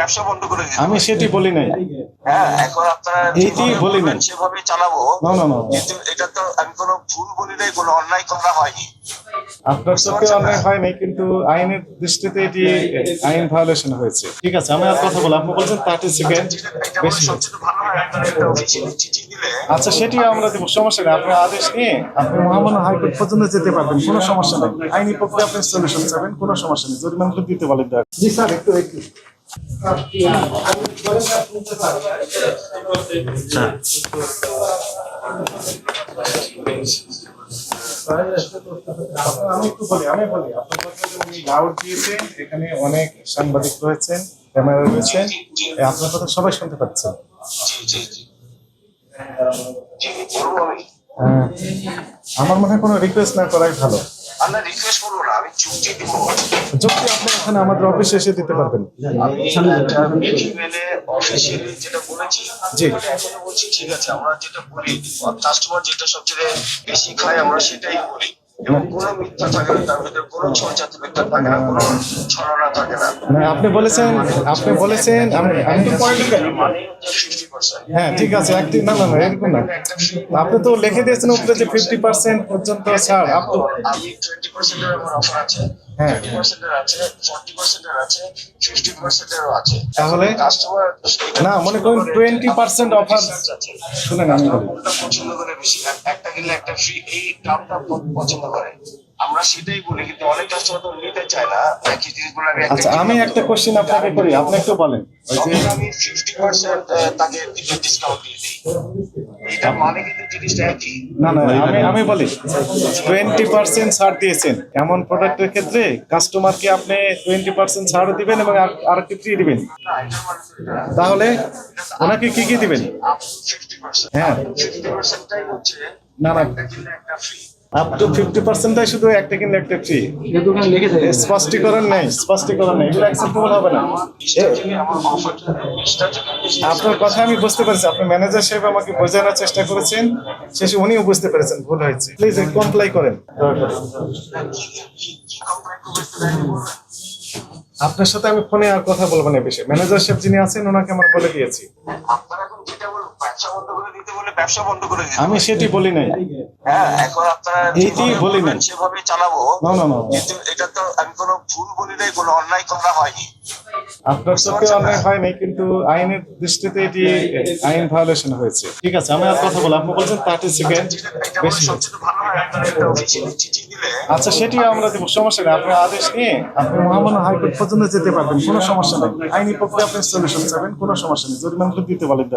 ব্যবসা বন্ধ করে দিতে আমি পারি। সেটি বলি নাই। হ্যাঁ, এখন আপনারা এইটি যেভাবে বলি বলবেন নাই। সেভাবে চালাবো। না না না, কিন্তু এটা তো আমি কোনো ভুল বলি নাই, কোনো অন্যায় করা হয়নি। আপনার বুঝতে চোখে পারছেন না? অন্যায় হয়নি, কিন্তু আইনের দৃষ্টিতে এটি আইন ভায়োলেশন হয়েছে। ঠিক আছে, আমি আর কথা বলবো। আপনি বলছেন 30 সেকেন্ড এটা বলে বেশি হয়েছে। সবচেয়ে ভালো হয় আপনারা একটা অফিসিয়ালি চিঠি দিলে। আচ্ছা, সেটিও আমরা দেবো, সমস্যা নেই। আপনার আদেশ নিয়ে আপনি মহামান্য হাইকোর্ট পর্যন্ত যেতে পারবেন, কোনো সমস্যা নেই। আইনি পক্ষে আপনি সলিউশন চাবেন, কোনো সমস্যা নেই। জরিমানাটা দিতে বলেন। জি স্যার, একটু একটু আমি বলি আপনার কথা যে উনি লাউড দিয়েছেন, এখানে অনেক সাংবাদিক রয়েছেন, ক্যামেরা রয়েছেন, আপনার কথা সবাই শুনতে পাচ্ছেন। জি জি জি জি, বলবো আমি। হ্যাঁ, আমার মনে হয় কোনো রিকোয়েস্ট না করাই ভালো। আমরা রিকোয়েস্ট করবো না, আমি চুক্তি দিব। যুক্তি আপনি এখানে আমাদের অফিসে এসে দিতে পারবেন। আমি ইমেলে অফিসিয়ালি যেটা বলেছি, জি। আমি এখনো বলছি, ঠিক আছে, আমরা যেটা বলি, কাস্টমার যেটা সবচেয়ে বেশি খায় আমরা সেটাই বলি, এবং কোনো মিথ্যা থাকে না, তার ভিতরে কোনো ছলচাতুর মিথ্যা থাকে না, কোনো ছলনা থাকে না। না, আপনি বলেছেন আমি তো পয়েন্ট মানে হচ্ছে 50%। হ্যাঁ, ঠিক আছে। একটি না না না, এরকম না। আপনি তো লিখে দিয়েছেন উপরে যে 50% পর্যন্ত ছাড় আপ টু। আমি 20% এর আমার অফার আছে, হ্যাঁ। 30% এর আছে, 40% এর আছে, 50% এরও আছে। তাহলে কাস্টমার না, মনে করুন 20% অফার। শুনেন, আমি বলি, কোনটা পছন্দ করে বেশি, একটা কিনলে একটা ফ্রি, এই টার্মটা পছন্দ করে, আমরা সেটাই বলি। কিন্তু অনেক কাস্টমার তো নিতে চায় না একই জিনিসগুলো। আচ্ছা, আমি একটা কোশ্চেন আপনাকে করি, আপনি একটু বলেন। ওই যে আমি 50% তাকে ডিসকাউন্ট দিয়ে দিই, এটা মানে কিন্তু জিনিসটা একই। না না, আমি বলি 20% ছাড় দিয়েছেন এমন প্রোডাক্টের ক্ষেত্রে কাস্টমারকে আপনি 20% ছাড় দিবেন এবং আরেকটি ফ্রি দিবেন। না, এটা মানে তো এটা। তাহলে ওনাকে কি কি দিবেন? 50%, হ্যাঁ। 50%টাই হচ্ছে না না, একটা কিনলে একটা ফ্রি। আপ টু 50%টাই শুধু একটা কিনলে একটা ফ্রি। স্পষ্টীকরণ নেই, এগুলো অ্যাকসেপ্টেবল হবে না। আমার অফারটা 20টা থেকে 20টা। আপনার কথা আমি বুঝতে পারছি, আপনি ম্যানেজার সাহেব আমাকে বোঝানোর চেষ্টা করেছেন, শেষে উনিও বুঝতে পেরেছেন ভুল হয়েছে। প্লিজ কমপ্লাই করেন দয়া করে। কি কমপ্লেন করবে একটু দেখে বলবেন? আপনার সাথে আমি ফোনে আর কথা বলবো না বেশি। ম্যানেজার সাহেব যিনি আছেন ওনাকে আমার বলে দিয়েছি। আপনারা এখন যেটা বলবেন, ব্যবসা বন্ধ করে দিতে বলে ব্যবসা বন্ধ করে দিতে আমি পারি। সেটি বলি নাই। হ্যাঁ, এখন আপনারা এইটি যেভাবে বলি বলবেন নাই। সেভাবে চালাবো। না না না, কিন্তু এটা তো আমি কোনো ভুল বলি নাই, কোনো অন্যায় করা হয়নি। আপনার চোখে অন্যায় হয়নি, কিন্তু আইনের দৃষ্টিতে এটি আইন ভায়োলেশন হয়েছে। ঠিক আছে, আমি আর কথা বলবো। আপনি বলছেন 30 সেকেন্ড এটা বলে বেশি হয়েছে। সবচেয়ে ভালো হয় আপনারা একটা অফিসিয়ালি চিঠি দিলে। আচ্ছা, সেটিও আমরা দেবো, সমস্যা নেই। আপনার আদেশ নিয়ে আপনি মহামান্য হাইকোর্ট পর্যন্ত যেতে পারবেন, কোনো সমস্যা নেই। আইনি পক্ষে আপনি সলিউশন চাবেন, কোনো সমস্যা নেই। জরিমানাটা দিতে বলেন।